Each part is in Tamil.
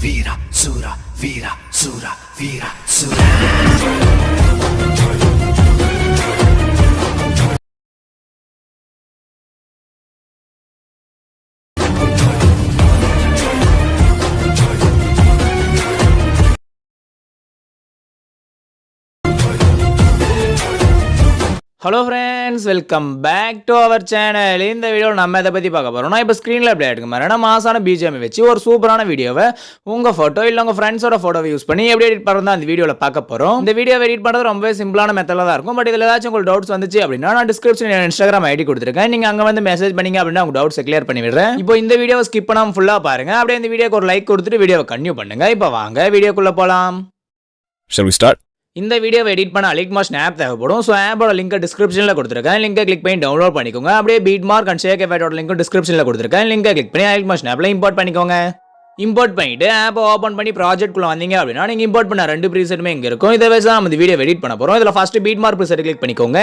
Veera, Sura, Veera, Sura, Veera, Sura. Hello friends, welcome back to our channel. இந்த வீடியோவில் நம்ம இதை பற்றி பார்க்க போகிறோம்னா, இப்போ ஸ்க்ரீனில் அப்படி ஆகிடுங்க மாதிரி மாசான BGM வச்சு ஒரு சூப்பரான வீடியோவை உங்கள் ஃபோட்டோ இல்லை உங்கள் ஃப்ரெண்ட்ஸோட ஃபோட்டோவை யூஸ் பண்ணி எப்படி எடிட் பண்ணுறது அந்த வீடியோவில் பார்க்க போகிறோம். இந்த வீடியோ எடிட் பண்ணுறது ரொம்ப சிம்பிளான மெத்தடில் தான் இருக்கும். பட் இதில் ஏதாச்சும் உங்களுக்கு டவுட்ஸ் வந்துச்சு அப்படின்னா நான் டிஸ்கிரிப்ஷனில் இன்ஸ்டாகிராம் ஐடி கொடுத்துருக்கேன். நீங்கள் அங்கே வந்து மெசேஜ் பண்ணிங்க அப்படின்னா உங்கள் டவுட்ஸை கிளியர் பண்ணி விடுறேன். இப்போ இந்த வீடியோவை ஸ்கிப் பண்ணாமல் ஃபுல்லாக பாருங்கள். அப்படியே இந்த வீடியோக்கு ஒரு லைக் கொடுத்துட்டு வீடியோவை கன்டினியூ பண்ணுங்கள். இப்போ வாங்க வீடியோக்குள்ளே போகலாம். Shall we start? இந்த வீடியோவை எடிட் பண்ண அலைட் மாஸ்ட் ஆப் தேவைப்படும். ஸோ ஆப்போட லிங்கை டிஸ்கிரிப்ஷனில் கொடுத்துருக்கேன். லிங்கை கிளிக் பண்ணி டவுன்லோட் பண்ணிக்கோங்க. அப்படியே பீட் மார்க் அண்ட் ஷேக் எஃபெக்டோட லிங்க்கும் டிஸ்கிரிப்ஷனில் கொடுத்துருக்கேன். லிங்கை கிளிக் பண்ணி அலைட் மாஸ்ட் ஆப்பில் இம்போர்ட் பண்ணிக்கோங்க. இம்போர்ட் பண்ணிட்டு ஆப்பை ஓப்பன் பண்ணி ப்ராஜெக்ட்குள்ள வந்தீங்க அப்படின்னா நீங்கள் இம்போர்ட் பண்ண 2 ப்ரீசெட்டுமே இங்கே இருக்கும். இதை வச்சு தான் நம்ம இந்த வீடியோ எடிட் பண்ண போகிறோம். இதில் first beat mark preset click பண்ணிக்கோங்க.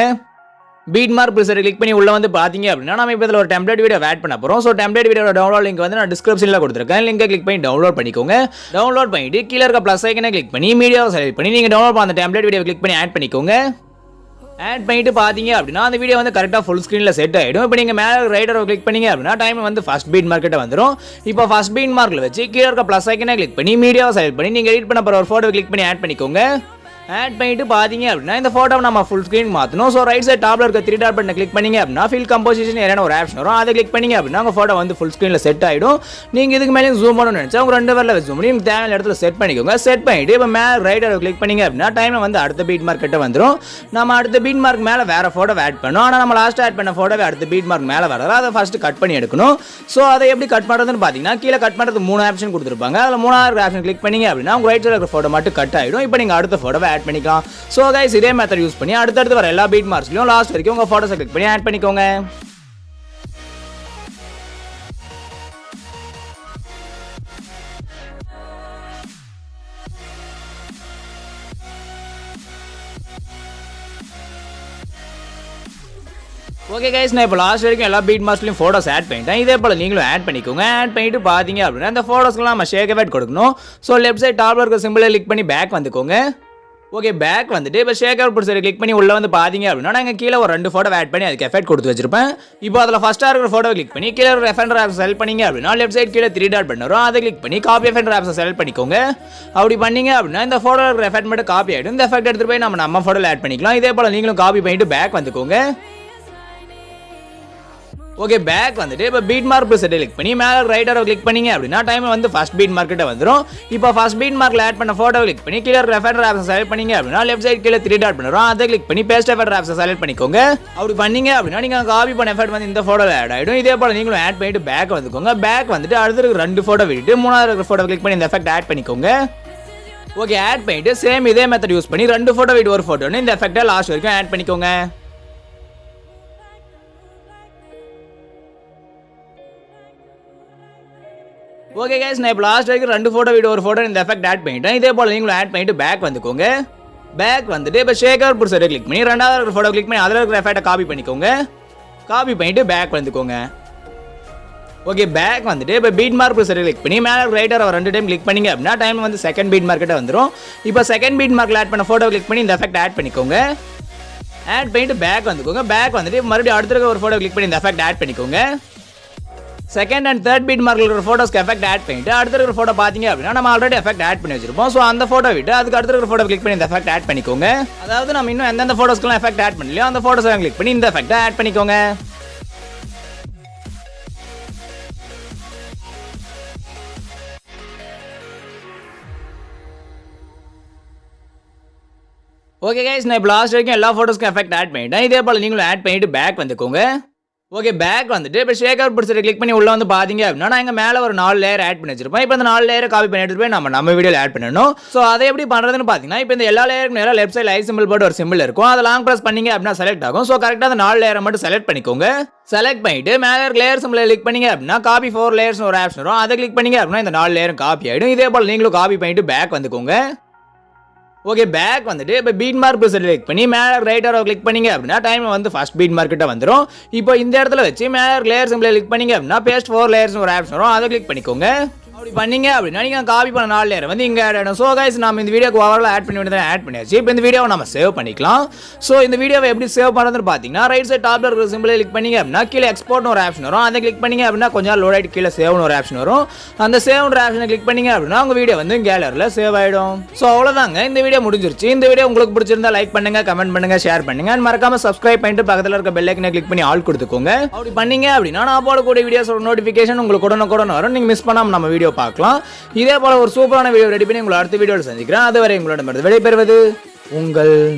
பீட் மார்க் ப்ரீசெட் கிளிக் பண்ணி உள்ள வந்து பார்த்தீங்க அப்படின்னா நம்ம இப்போ இதில் ஒரு டெம்ப்ளேட் வீடியோ ஆட் பண்ண போகிறோம். ஸோ டெம்ப்ளேட் வீடியோட டவுன்லோட் லிங்க் வந்து நான் டிஸ்கிரிப்ஷனில் கொடுத்துருக்கேன். லிங்கை கிளிக் பண்ணி டவுன்லோட் பண்ணிக்கோங்க. டவுன்லோட் பண்ணிட்டு கீழே இருக்க ப்ளஸ் ஐக்கனை கிளிக் பண்ணி மீடியாவை செலக்ட் பண்ணி நீங்கள் டவுன்லோட் பண்ண அந்த டெம்ப்ளேட் வீடியோ கிளிக் பண்ணி ஆட் பண்ணிக்கோங்க. ஆட் பண்ணிட்டு பார்த்தீங்க அப்படின்னா அந்த வீடியோ வந்து கரெக்டாக ஃபுல் ஸ்க்ரீனில் செட் ஆகிடும். இப்போ நீங்கள் மேலே ரைடரை கிளிக் பண்ணீங்க அப்படின்னா டைம் வந்து ஃபர்ஸ்ட் பீட் மார்க்கிட்ட வந்துடும். இப்போ ஃபர்ஸ்ட் பீட் மார்க்கில் வச்சு கீழே இருக்க ப்ளஸ் ஐக்கனை கிளிக் பண்ணி மீடியாவை செலக்ட் பண்ணி நீங்கள் எடிட் பண்ண போகிற ஒரு ஃபோட்டோ கிளிக் பண்ணி ஆட் பண்ணிக்கோங்க. ஆட் பண்ணிட்டு பார்த்தீங்க அப்படின்னா இந்த ஃபோட்டோவை நம்ம ஃபுல் ஸ்க்ரீன் மாற்றணும். ஸோ ரைட் சைட் டாப்ல இருக்க 3 டாட் பட்டனை கிளிக் பண்ணீங்க அப்படின்னா ஃபில் கம்போசிஷன் ஏரியான ஒரு ஆப்ஷன் வரும். அதை கிளிக் பண்ணீங்க அப்படின்னா உங்கள் ஃபோட்டோ வந்து ஃபுல் ஸ்க்ரீனில் செட் ஆகிடும். நீங்கள் இதுக்கு மேலே ஜூம் பண்ணணும்னு நினச்சா உங்கள் 2 வரல ஜூம் பண்ணி நீங்கள் தேவையான இடத்துல செட் பண்ணிக்கோங்க. செட் பண்ணிட்டு இப்போ மேலே ரைடரை கிளிக் பண்ணீங்க அப்படின்னா டைமில் வந்து அடுத்த பீட் மார்க் கிட்ட வந்துடும். நம்ம அடுத்த பீட் மார்க் மேலே வேறு ஃபோட்டோ ஆட் பண்ணோம். ஆனால் நம்ம லாஸ்ட் ஆட் பண்ண ஃபோட்டோவை அடுத்த பீட் மார்க் மேலே வரல. அதை ஃபஸ்ட்டு கட் பண்ணி எடுக்கணும். ஸோ அதை எப்படி கட் பண்ணுறதுன்னு பார்த்தீங்கன்னா கீழே கட் பண்ணுறது 3 ஆப்ஷன் கொடுத்துருப்பாங்க. அதில் 3வது ஆப்ஷன் கிளிக் பண்ணீங்க அப்படின்னா உங்கள் ரைட் சைடில் இருக்கிற ஃபோட்டோ மட்டும் கட் ஆகிடும். இப்போ நீங்கள் அடுத்த ஃபோட்டோவை ஆட் பண்ணிக்கலாம். ஸோ கைஸ், இதே மெத்தட் யூஸ் பண்ணி அடுத்தடுத்து வர எல்லா பீட் மார்க்ஸ்லையும் லாஸ்ட் வரைக்கும் உங்கள் ஃபோட்டோஸை கிளிக் பண்ணி ஆட் பண்ணிக்கோங்க. ஓகே கைஸ், நான் இப்போ லாஸ்ட் வரைக்கும் எல்லா பீட் மார்க்ஸ்லையும் ஃபோட்டோஸ் ஆட் பண்ணிட்டேன். இதே போல் நீங்களும் ஆட் பண்ணிக்கோங்க. ஆட் பண்ணிட்டு பார்த்தீங்க அப்படின்னா இந்த ஃபோட்டோஸ்க்குலாம் நம்ம ஷேக் எஃபெக்ட் கொடுக்கணும். ஸோ லெஃப்ட் சைட் டாப்ல இருக்க சிம்பிளை கிளிக் பண்ணி பேக் வந்துக்கோங்க. ஓகே, பேக் வந்துட்டு இப்போ ஷேக் அவுட் சைடு கிளிக் பண்ணி உள்ளே வந்து பார்த்தீங்க அப்படின்னா நாங்கள் கீழே ஒரு 2 ஃபோட்டோ ஆட் பண்ணி அதுக்கு எஃபெக்ட் கொடுத்து வச்சிருப்பேன். இப்போ அதில் ஃபஸ்ட்டாக இருக்கிற ஃபோட்டோ கிளிக் பண்ணி கீழே ஒரு எஃபெக்ட் ஆப்ஸ் செலக்ட் பண்ணீங்க அப்படின்னா லெஃப்ட் சைட் கீழே 3 டாட் பண்ண வரும். அதை கிளிக் பண்ணி காப்பி எஃபெக்ட் ஆப்ஸை செலக்ட் பண்ணிக்கோங்க. அப்படி பண்ணீங்க அப்படின்னா இந்த ஃபோட்டோ இருக்கிற எஃபெக்ட் மட்டும் காப்பி ஆகிடும். இந்த எஃபெக்ட் எடுத்துகிட்டு போய் நம்ம ஃபோட்டோவில் ஆட் பண்ணிக்கலாம். இதே போல் நீங்களும் காப்பி பண்ணிட்டு பேக் வந்துக்கோங்க. ஓகே, பேக் வந்துட்டு இப்போ பீட் மார்க் ப்ரெசெட் கிளிக் பண்ணி மேலே ரைடரை கிளிக் பண்ணீங்க அப்படின்னா டைம் வந்து ஃபர்ஸ்ட் பீட் மார்க்கிட்ட வந்துடும். இப்போ ஃபர்ஸ்ட் பீட் மார்க்கில் ஆட் பண்ண ஃபோட்டோ கிளிக் பண்ணி கீழே எஃபெக்ட் ஆப்ஸை செலக்ட் பண்ணீங்க அப்படின்னா லெஃப்ட் சைட் கீழே 3 டாட் பண்ணுறோம். அதை கிளிக் பண்ணி பேஸ்ட் எஃபெக்ட் ஆப்ஸை செலக்ட் பண்ணிக்கோங்க. அப்படி பண்ணீங்க அப்படின்னா நீங்கள் காப்பி பண்ண எஃபெக்ட் வந்து இந்த ஃபோட்டோவில் ஆட் ஆகிடும். இதே போல் நீங்களும் ஆட் பண்ணிட்டு பேக் வந்துக்கோங்க. பேக் வந்துட்டு அடுத்த 2 ஃபோட்டோ விட்டுட்டு 3வது இருக்கிற ஃபோட்டோ கிளிக் பண்ணி இந்த எஃபெக்ட் ஆட் பண்ணிக்கோங்க. ஓகே, ஆட் பண்ணிட்டு சேம் இதே மெத்தட் யூஸ் பண்ணி 2 ஃபோட்டோ விட்டு ஒரு ஃபோட்டோன்னு இந்த எஃபெக்டை லாஸ்ட் வரைக்கும் ஆட் பண்ணிக்கோங்க. ஓகே கைஸ், நான் இப்போ லாஸ்ட் வரைக்கும் 2 ஃபோட்டோ வீடியோ ஒரு ஃபோட்டோ இந்த எஃபெக்ட் ஆட் பண்ணிட்டேன். இதே போல் நீங்களும் ஆட் பண்ணிட்டு பேக் வந்துக்கோங்க. பேக் வந்துட்டு இப்போ ஷேக் அவுட் ப்ரெசெட் கிளிக் பண்ணி 2வது இருக்கிற ஃபோட்டோ கிளிக் பண்ணி அதில் இருக்கிற எஃபெக்டை காப்பி பண்ணிக்கோங்க. காப்பி பண்ணிட்டு பேக் வந்துக்கோங்க. ஓகே, பேக் வந்துட்டு இப்போ பீட் மார்க் ப்ரெசெட் கிளிக் பண்ணி மேலே ரைடரை 2 டைம் கிளிக் பண்ணீங்க அப்படின்னா டைம் வந்து செகண்ட் பீட் மார்க்கிட்ட வந்துடும். இப்போ செகண்ட் பீட் மார்க்கில் ஆட் பண்ண ஃபோட்டோ கிளிக் பண்ணி இந்த எஃபெக்ட் ஆட் பண்ணிக்கோங்க. ஆட் பண்ணிட்டு பேக் வந்துக்கோங்க. பேக் வந்துட்டு மறுபடியும் அடுத்த இருக்கிற ஒரு ஃபோட்டோ கிளிக் பண்ணி இந்த எஃபெக்ட் ஆட் பண்ணிக்கோங்க. செகண்ட் அண்ட் தேர்ட் பீட் மார்க்கில் இருக்கிற ஃபோட்டோஸ்க்கு எஃபெக்ட் ஆட் பண்ணிட்டு அடுத்த இருக்கிற ஃபோட்டோ பார்த்தீங்க அப்படின்னா நம்ம ஆல்ரெடி எஃபெக்ட் ஆட் பண்ணி வச்சிருப்போம். ஸோ அந்த ஃபோட்டோ விட்டு அதுக்கு அடுத்த இருக்கிற ஃபோட்டோ கிளிக் பண்ணி இந்த எஃபெக்ட் ஆட் பண்ணிக்கோங்க. அதாவது நம்ம இன்னும் எந்தெந்த ஃபோட்டோஸ்க்குலாம் எஃபெக்ட் ஆட் பண்ணலையோ அந்த ஃபோட்டோஸ் கிளிக் பண்ணி இந்த எஃபெக்ட்டை ஆட் பண்ணிக்கோங்க. ஓகே கைஸ், நான் இப்போ லாஸ்ட் வரைக்கும் எல்லா ஃபோட்டோஸ்க்கும் எஃபெக்ட் ஆட் பண்ணிட்டேன். இதே போல் நீங்களும் ஆட் பண்ணிட்டு பேக் வந்துக்கோங்க. ஓகே, பேக் வந்துட்டு இப்போ ஷேக் அவுட் ப்ரெசெட் கிளிக் பண்ணி உள்ளே வந்து பார்த்தீங்க அப்படின்னா நான் எங்கள் மேலே ஒரு 4 லேயர் ஆட் பண்ணி வச்சிருப்போம். இப்போ இந்த 4 லேயரை காப்பி பண்ணி எடுத்துட்டு போய் நம்ம வீடியோவில் ஆட் பண்ணணும். ஸோ அதை எப்படி பண்ணுறதுன்னு பார்த்தீங்கன்னா இப்போ இந்த எல்லா லேயருக்கு நேராக லெஃப்ட் சைட் லைட் சிம்பிள் போட்டு ஒரு சிம்பிள் இருக்கும். அதை லாங் ப்ரெஸ் பண்ணீங்க அப்படின்னா செலக்ட் ஆகும். ஸோ கரெக்டாக அந்த 4 லேயரை மட்டும் செலக்ட் பண்ணிக்கோங்க. செலக்ட் பண்ணிட்டு மேலே லேயர் சிம்பிளை கிளிக் பண்ணீங்க அப்படின்னா காப்பி 4 லேயர்ஸ் ஒரு ஆப்ஷன் வரும். அதை கிளிக் பண்ணீங்க அப்படின்னா இந்த 4 லேயரும் காப்பி ஆகிடும். இதே போல் நீங்களும் காப்பி பண்ணிட்டு பேக் வந்துக்கோங்க. ஓகே, பேக் வந்துட்டு இப்போ பீட் மார்க் ப்ரெசெட் கிளிக் பண்ணி மேலே ரைடரை கிளிக் பண்ணீங்க அப்படின்னா டைம் வந்து ஃபர்ஸ்ட் பீட் மார்க்கிட்ட வந்துடும். இப்போ இந்த இடத்துல வச்சு மேலே லேயர் சிம்பிளை கிளிக் பண்ணீங்க அப்படின்னா பேஸ்ட் 4 லேயர்ஸ் ஒரு ஆப்ஷன் வரும். அதை கிளிக் பண்ணிக்கோங்க. அப்படி பண்ணீங்க அப்படின்னா நீங்கள் காப்பி பண்ண 4 லேயர் வந்து இங்கே ஆட் ஆகிடும். ஸோ கைஸ் நம்ம இந்த வீடியோக்கு ஓவரால் ஆட் பண்ணி வேண்டியதை ஆட் பண்ணியாச்சு. இப்போ இந்த வீடியோவை நம்ம சேவ் பண்ணிக்கலாம். ஸோ இந்த வீடியோவை எப்படி சேவ் பண்ணுறதுன்னு பார்த்தீங்கன்னா ரைட் சைட் டாப்ல இருக்கிற சிம்பிளை கிளிக் பண்ணீங்க அப்படின்னா கீழே எக்ஸ்போர்ட்னு ஒரு ஆப்ஷன் வரும். அதை கிளிக் பண்ணீங்க அப்படின்னா கொஞ்சம் லோட் ஆகிட்டு கீழே சேவ்னு ஒரு ஆப்ஷன் வரும். அந்த சேவ்ன்ற ஆப்ஷனை கிளிக் பண்ணீங்க அப்படின்னா உங்கள் வீடியோ வந்து கேலரியில் சேவ் ஆகிடும். ஸோ அவ்வளோதாங்க, இந்த வீடியோ முடிஞ்சிருச்சு. இந்த வீடியோ உங்களுக்கு பிடிச்சிருந்தா லைக் பண்ணுங்க, கமெண்ட் பண்ணுங்க, ஷேர் பண்ணுங்க. அண்ட் மறக்காம சப்ஸ்கிரைப் பண்ணிட்டு பக்கத்தில் இருக்க பெல் ஐக்கனை கிளிக் பண்ணி ஆல் கொடுத்துக்கோங்க. அப்படி பண்ணீங்க அப்படின்னா நான் போடக்கூடிய வீடியோஸோட நோட்டிஃபிகேஷன் உங்களுக்கு உடனுக்குடன் வரும். நீங்கள் மிஸ் பண்ணாமல் நம்ம வீடியோ பார்க்கலாம். இதே போல ஒரு சூப்பரான வீடியோ ரெடி பண்ணி உங்களை அடுத்த வீடியோவில் சந்திக்கிறேன். அதுவரை உங்களிடமிருந்து விடைபெறுவது உங்கள்